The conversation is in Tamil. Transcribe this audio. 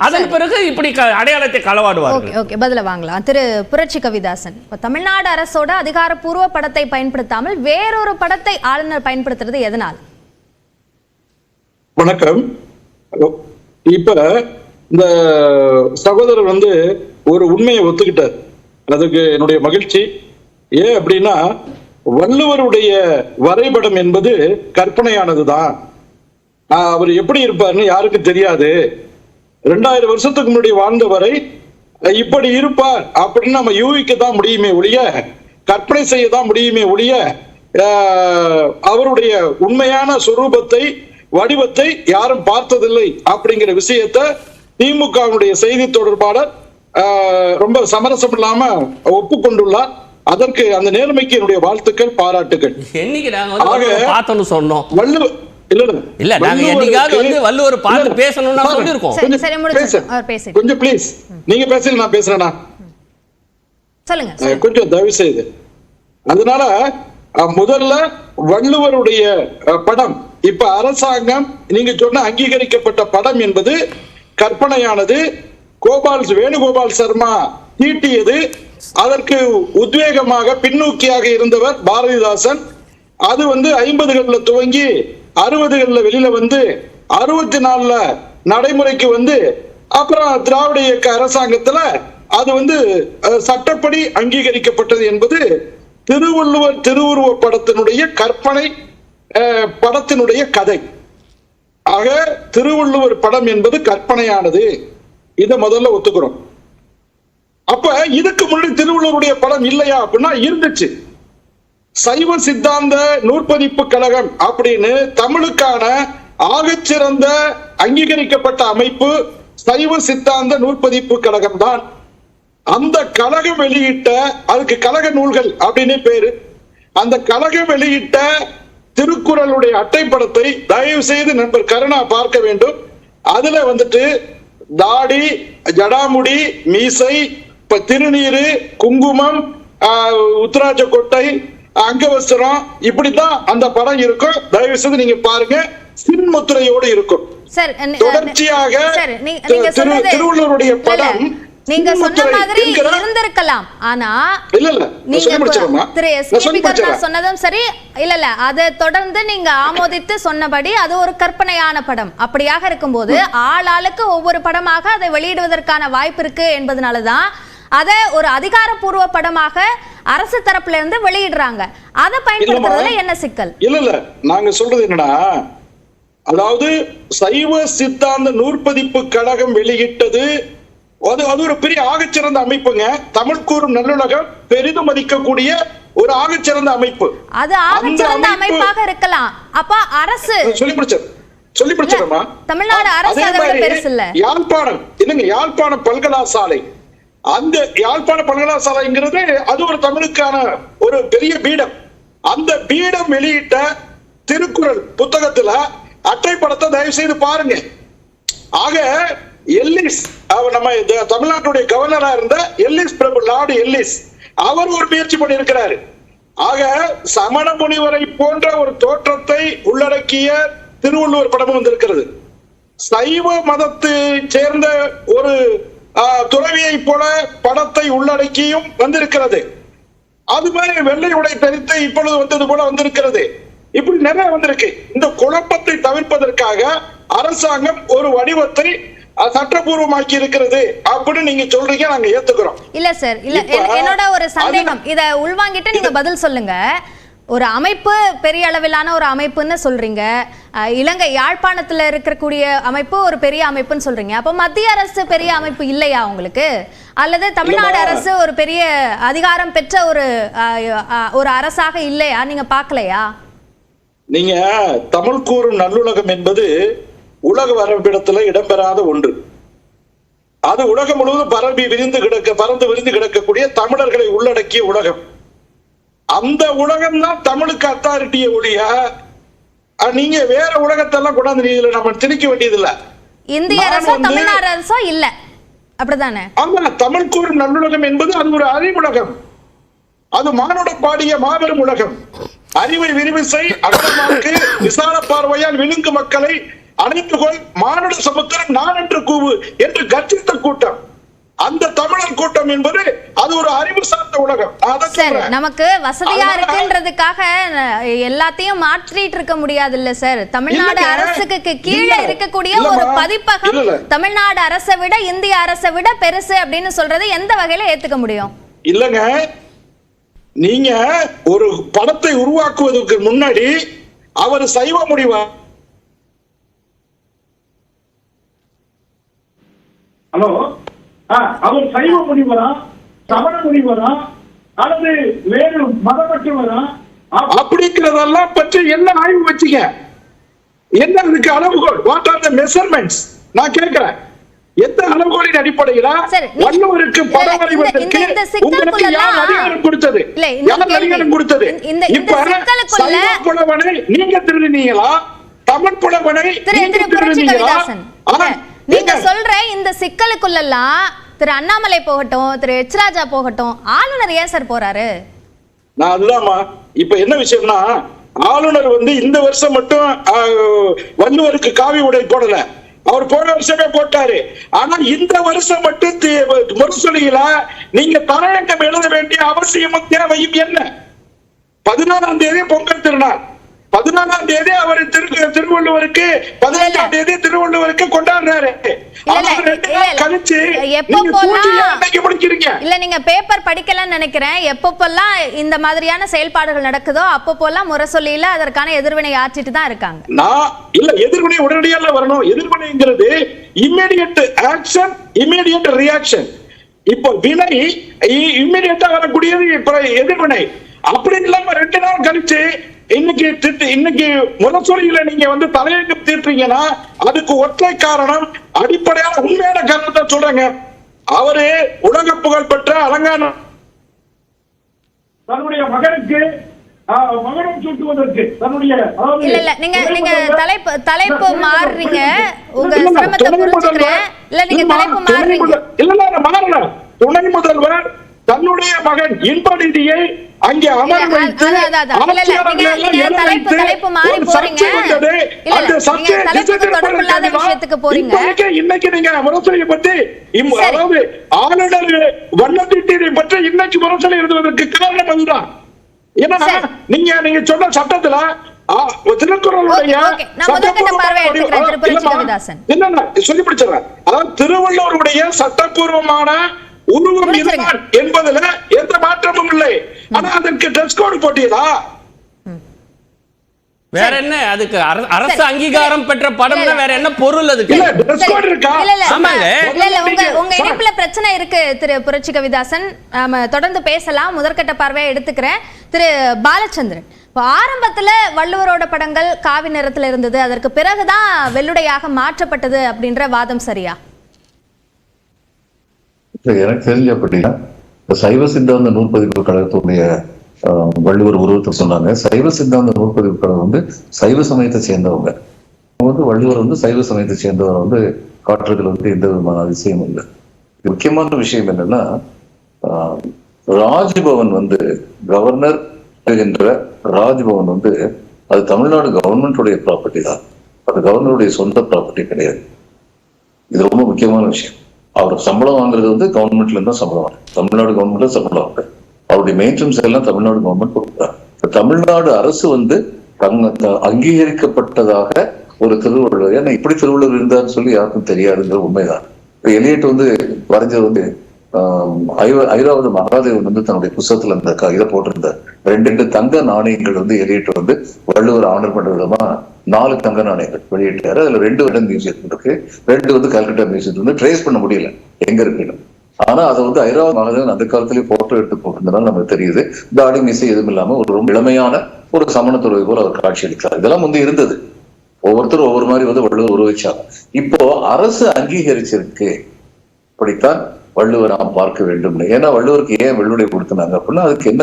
அதன் பிறகு இப்படி அடையாளத்தை களவாடுவார்கள். ஓகே, பதில வாங்கலாம். திரு புரட்சி கவிதாசன், தமிழ்நாடு அரசோட அதிகாரப்பூர்வ படத்தை பயன்படுத்தாமல் வேறொரு படத்தை ஆளுநர் பயன்படுத்துறது எதனால்? வணக்கம். இப்ப இந்த சகோதரர் ஒரு உண்மையை ஒத்துக்கிட்டார், அதுக்கு என்னுடைய மகிழ்ச்சி. ஏன் அப்படின்னா, வள்ளுவருடைய வரைபடம் என்பது கற்பனையானதுதான். அவர் எப்படி இருப்பார்னு யாருக்கு தெரியாது. 2000 வருஷத்துக்கு முன்னாடி வாழ்ந்தவரை இப்படி இருப்பார் அப்படின்னு நம்ம யூகிக்கத்தான் முடியுமே ஒழிய, கற்பனை செய்யதான் முடியுமே ஒழிய, அவருடைய உண்மையான சொரூபத்தை வடிவத்தை யாரும் பார்த்ததில்லை அப்படிங்கிற விஷயத்த திமுகவுடைய செய்தி தொடர்பாளர் ரொம்ப சமரசம் இல்லாம ஒப்புக்கொண்டுள்ளார். அதற்கு அந்த நேர்மைக்கு என்னுடைய வாழ்த்துக்கள், பாராட்டுகள். என்னைக்கு நாங்க பார்த்தோம்னு சொன்னோம், வள்ளுவர் இல்ல நாங்க என்னைக்காவது வள்ளுவர் பார்த்து பேசணும்னா சொல்லிருக்கோம். கொஞ்சம் ப்ளீஸ், நீங்க பேசல, நான் பேசுறேனா? சொல்லுங்க கொஞ்சம் தயவு செய்து. அதனால முதல்ல வள்ளுவருடைய படம், இப்ப அரசாங்கம் நீங்க சொன்ன அங்கீகரிக்கப்பட்ட படம் என்பது கற்பனையானது. வேணுகோபால் சர்மா தீட்டியது. அதற்கு உத்வேகமாக பின்னோக்கியாக இருந்தவர் பாரதிதாசன். அது 50களில் துவங்கி 60களில் வெளியில 64ல நடைமுறைக்கு அப்புறம் திராவிட இயக்க அரசாங்கத்துல அது சட்டப்படி அங்கீகரிக்கப்பட்டது என்பது திருவள்ளுவர் திருவுருவ படத்தினுடைய கற்பனை படத்தினுடைய கதை. ஆக திருவள்ளுவர் படம் என்பது கற்பனையானது, இதை முதல்ல ஒத்துக்கிறோம். அப்ப இதுக்கு முன்னாடி திருவள்ளுவருடைய படம் இல்லையா அப்படின்னா இருந்துச்சு. சைவ சித்தாந்த நூற்பதிப்பு கழகம் அப்படின்னு தமிழுக்கான ஆகச்சிறந்த அங்கீகரிக்கப்பட்ட அமைப்பு சைவ சித்தாந்த நூற்பதிப்பு கழகம் தான். அந்த கழகம் வெளியிட்ட, அதுக்கு கழக நூல்கள் அப்படின்னு பேரு, அந்த கழகம் வெளியிட்ட திருக்குறளுடைய அட்டைப்படத்தை தயவு செய்து நண்பர் கருணா பார்க்க வேண்டும். அதுல தாடி, ஜடாமுடி, மீசை, திருநீரு, குங்குமம், உத்தராஜ கொட்டை, அங்கவஸ்திரம், இப்படித்தான் அந்த படம் இருக்கும். தயவு செய்து நீங்க பாருங்க, சின்முத்திரையோடு இருக்கும். தொடர்ச்சியாக திருவள்ளுவருடைய படம் நீங்க சொன்ன மாதிரி இருந்திருக்கலாம். ஆனா திரு எஸ்பிபி கருணா சொன்னதும் சரி, இல்ல அதை தொடர்ந்து நீங்க ஆமோதித்து சொன்னபடி அது ஒரு கற்பனையான படம். அப்படியாக இருக்கும்போது ஆளாளுக்கு ஒவ்வொரு படமாக அதை வெளியிடுவதற்கான வாய்ப்பு இருக்கு என்பதனாலதான் அதை ஒரு அதிகாரப்பூர்வ படமாக அரசு தரப்புல இருந்து வெளியிடுறாங்க. அதை பயன்படுத்துறதுல என்ன சிக்கல்? இல்ல நாங்க சொல்றது என்னன்னா, அதாவது சைவ சித்தாந்த நூற்பதிப்பு கழகம் வெளியிட்டது அது ஒரு பெரிய ஆகச்சிறந்த அமைப்புங்க. தமிழ் கூறும் நல்லுலகம் பெரிதும் மதிக்கக்கூடிய ஒரு ஆகச்சிறந்த அமைப்பு. அது ஆகச்சிறந்த அமைப்பாக இருக்கலாம். அப்ப அரசு சொல்லி பிடிச்சமா தமிழ்நாடு அரசு அதை விட பெருசு இல்ல. யாழ்ப்பாணம் இல்லங்க, யாழ்ப்பாணம் பல்கலாசாலை, அந்த யாழ்ப்பாண பல்கலாசாலைங்கிறது அது ஒரு தமிழுக்கான ஒரு பெரிய பீடம். அந்த பீடம் வெளியிட்ட திருக்குறள் புத்தகத்துல அட்டைப்படத்தை தயவு செய்து பாருங்க. ஆக எல்லிஸ், நம்ம தமிழ்நாட்டுடைய கவர்னரா இருந்த எல்லிஸ் பிரபு, லார்டு எல்லிஸ், அவர் ஒரு முயற்சி பண்ணி இருக்கிறாரு. ஆக சமண முனிவரை போன்ற ஒரு தோற்றத்தை உள்ளடக்கிய திருவள்ளுவர் படமும் வந்திருக்கிறது. சைவ மதத்தை சேர்ந்த ஒரு துறவியை போல படத்தை உள்ளடக்கியும் வந்திருக்கிறது. அது மாதிரி வெள்ளை உடை தரித்து இப்பொழுது வந்தது போல வந்திருக்கிறது. இப்படி நிறைய வந்திருக்கு. இந்த குழப்பத்தை தவிர்ப்பதற்காக அரசாங்கம் ஒரு வடிவத்தை சட்டபூர்வமாக்கி இருக்கிறது அப்படின்னு நீங்க சொல்றீங்க, நாங்க ஏத்துக்கிறோம். இல்ல சார், இல்ல என்னோட ஒரு சந்தேகம், இத உள்வாங்கிட்டு நீங்க பதில் சொல்லுங்க. ஒரு அமைப்பு பெரிய அளவிலான ஒரு அமைப்புன்னு சொல்றீங்க, இலங்கை யாழ்ப்பாணத்துல இருக்கக்கூடிய அமைப்பு ஒரு பெரிய அமைப்புன்னு சொல்றீங்க. அப்ப மத்திய அரசு பெரிய அமைப்பு இல்லையா உங்களுக்கு? அல்லது தமிழ்நாடு அரசு ஒரு பெரிய அதிகாரம் பெற்ற ஒரு அரசாக இல்லையா? நீங்க பார்க்கலையா? நீங்க தமிழ் கூறும் நல்லுலகம் என்பது உலக வரைபடத்துல இடம்பெறாத ஒன்று. அது உலகம் முழுவதும் பறந்து விரிந்து கிடக்கக்கூடிய தமிழர்களை உள்ளடக்கிய உலகம். அந்த உலகம் தான் தமிழுக்கு அத்தாரிட்டியை ஒழிய நீங்க வேற உலகத்தெல்லாம் கொண்டாந்து நம்ம திணிக்க வேண்டியது இல்ல. இந்திய அரசோ தமிழ்நாடு அரசோ இல்ல, அப்படிதானே? ஆமா, தமிழ் கூறும் நல்லுலகம் என்பது அது ஒரு அறிவுலகம். அது மானுட பாடிய மாபெரும் உலகம். அறிவை விரிவிசை அகலமாக்கு விசால பார்வையால் விழுங்கு மக்களை அணிந்துகொள், மானுட சமுத்திரம் நான் என்று கூவு என்று கர்ஜித்த கூட்டம். அந்த தமிழர் கூட்டம் என்பது அது ஒரு அறிவு சார்ந்த உலகம். சார், நமக்கு வசதியா இருக்குன்றதுக்காக எல்லாத்தையும் மாற்றிட்டு இருக்க முடியாது இல்ல சார். தமிழ்நாடு அரசுக்கு கீழே இருக்கக்கூடிய ஒரு பதிப்பகம் தமிழ்நாடு அரசை விட இந்திய அரசை விட பெருசு அப்படின்னு சொல்றது எந்த வகையில ஏத்துக்க முடியும்? இல்லங்க, நீங்க ஒரு படத்தை உருவாக்குவதற்கு முன்னாடி அவர் சைவ முடிவா ஹலோ அவர் சைவ முனிவரா, சமண முனிவரா, அல்லது வேறு மதமற்றவரா அப்படிங்கிறதெல்லாம் பற்றி என்ன ஆய்வு வச்சுக்க? என்ன அதுக்கு அளவுகோல்? What are the measurements? நான் கேட்கிறேன், எந்த அளவுகோலின் அடிப்படையில வள்ளுவருக்கு படம் வரைவதற்கு உங்களுக்கு யார் அதிகாரம் கொடுத்தது? யார் அதிகாரம் கொடுத்தது? இப்ப சைவ புலவனை நீங்க திருடினீங்களா? தமிழ் புலவனை நீங்க திருடினீங்களா? நீங்க சொல்ற இந்த சிக்கலுக்குள்ளெல்லாம் திரு அண்ணாமலை போகட்டும், திரு எச் ராஜா போகட்டும், ஆளுநர் ஏன் சார் போறாரு? நான் அதுதான்மா. இப்ப என்ன விஷயம்னா, ஆளுநர் இந்த வருஷம் மட்டும் வள்ளுவருக்கு காவி உடை போடல, அவர் போன வருஷமே போட்டாரு. ஆனா இந்த வருஷம் மட்டும் முரசொலியில நீங்க தலையங்கம் எழுத வேண்டிய அவசியமும் தேவையும் என்ன? 14ஆம் தேதி பொங்கல் திருநாள், 14ஆம் தேதி அவர் திருவள்ளுவருக்கு 15ஆம் தேதி திருவள்ளுவருக்கு கொண்டாடுறாரு. இல்ல, நீங்க பேப்பர் படிக்கலன்னு நினைக்கிறேன். எப்பப்பெல்லாம் இந்த மாதிரியான செயல்பாடுகள் நடக்குதோ அப்பப்போல்லாம் முரசொலியில அதற்கான எதிர்வினை ஆற்றிட்டு தான் இருக்காங்க. நான் இல்ல, எதிர்வினை உடனடியாக வரணும். எதிர்வினைங்கிறது இம்மீடியட் ஆக்ஷன், இம்மீடியட் ரியாக்ஷன். இப்போ வினை இம்மீடியட்டா வரக்கூடியது எதிர்வினை. அப்படி இல்லாம 2 நாள் கழிச்சு இன்னைக்கு முரசொலியில நீங்க தலையங்கம் தீர்த்தீங்கன்னா அதுக்கு ஒற்றை காரணம், அடிப்படையான உண்மையான காரணத்தை சொல்றேங்க. அவரு உலக புகழ் பெற்ற அலங்கான தன்னுடைய மகனுக்கு மகனம் சூட்டுவதற்கு தன்னுடைய நீங்க தலைப்பு மாறுறீங்க, உங்க சிரமத்தை புரிஞ்சுக்கிறேன். இல்ல, நீங்க தலைப்பு மாறுறீங்க. இல்ல, மாறல. துணை முதல்வர் தன்னுடைய மகன் இன்ப நிதியை அங்கே அமர வைத்து இன்னைக்கு நீங்க முரசொலியை பற்றி, அதாவது ஆளுநர் வண்ணத்தீட்டியை பற்றி இன்னைக்கு முரசொலி எழுதுவதற்கு காரணம் அதுதான். ஏன்னா நீங்க சொன்ன சட்டத்துல திருக்குறளுடைய சொல்லி பிடிச்சிடறேன். அதாவது திருவள்ளுவருடைய சட்டப்பூர்வமான உருவம் இதுதான் என்பதுல எந்த மாற்றமும் இல்லை. ஆனா அதற்கு ட்ரெஸ் கோட் போட்டீங்களா? வேற என்ன? அதுக்கு அரசு அங்கீகாரம் பெற்ற படம்னா வேற என்ன பொருள்? அதுக்கு ட்ரெஸ் கோட் இருக்கா? உங்க இணைப்புல பிரச்சனை இருக்கு திரு புரட்சி கவிதாசன். நாம தொடர்ந்து பேசலாம். முதற்கட்ட பார்வையை எடுத்துக்கிறேன். திரு பாலச்சந்திரன், இப்போ ஆரம்பத்துல வள்ளுவரோட படங்கள் காவி நிறத்துல இருந்தது, அதற்கு பிறகுதான் வெள்ளுடையாக மாற்றப்பட்டது அப்படின்ற வாதம் சரியா? எனக்கு தெரிஞ்ச அப்படின்னா சைவ சித்தாந்த நூற்பதிப்பு கழகத்துடைய வள்ளுவர் உருவத்தை சொன்னாங்க. சைவ சித்தாந்த நூற்பதிப்பு கழகம் சைவ சமயத்தை சேர்ந்தவங்க. வள்ளுவர் சைவ சமயத்தை சேர்ந்தவர் காட்டுறதுல எந்த விதமான அதிசயமும் இல்லை. முக்கியமான விஷயம் என்னன்னா, ராஜ்பவன் கவர்னர் என்ற ராஜ்பவன் அது தமிழ்நாடு கவர்மெண்டுடைய ப்ராப்பர்ட்டி தான். அது கவர்னருடைய சொந்த ப்ராப்பர்ட்டி கிடையாது. இது ரொம்ப முக்கியமான விஷயம். அவர் சம்பளம் வாங்குறது கவர்மெண்ட்ல இருந்தா சம்பளம் வாங்க, தமிழ்நாடு கவர்மெண்ட்ல சம்பளம் வாங்க. அவருடைய மெயின்டெனன்ஸ் எல்லாம் தமிழ்நாடு கவர்மெண்ட் கொடுக்குறாங்க. தமிழ்நாடு அரசு அங்கீகரிக்கப்பட்டதாக ஒரு திருவள்ளுவர், ஏன்னா இப்படி திருவள்ளுவர் இருந்தான்னு சொல்லி யாருக்கும் தெரியாதுங்கிற உண்மைதான். எலியட் வரைஞ்சது ஐராவத மகாதேவன் தன்னுடைய புத்தகத்துல அந்த இதை போட்டிருந்த 2 தங்க நாணயங்கள் எலியட் வள்ளுவர் ஆனர் பண்ற விதமா 4 தங்க நாணயங்கள் வெளியிட்டாரு. அதுல 2 இடம் மியூசியம் இருக்கு, 2 கல்கட்டா மியூசியத்துல ட்ரேஸ் பண்ண முடியல எங்க இருக்குன்னு. ஆனா அதை ஐராவத மகாதேவன் அந்த காலத்திலேயே போட்டோ எடுத்து போட்டிருந்தனால நமக்கு தெரியுது. தாடி மீசை எதுவும் இல்லாம ஒரு ரொம்ப இளமையான ஒரு சமணத்துறை போல அவர் காட்சி அளிக்கிறார். இதெல்லாம் இருந்தது. ஒவ்வொருத்தரும் ஒவ்வொரு மாதிரி வள்ளுவர் உருவச்சாங்க. இப்போ அரசு அங்கீகரிச்சிருக்கு, இப்படித்தான் வள்ளுவர் நாம் பார்க்க வேண்டும். ஏன்னா வள்ளுவருக்கு ஏன் வெள்ளுடை கொடுத்தாங்க அப்படின்னா அதுக்கு என்ன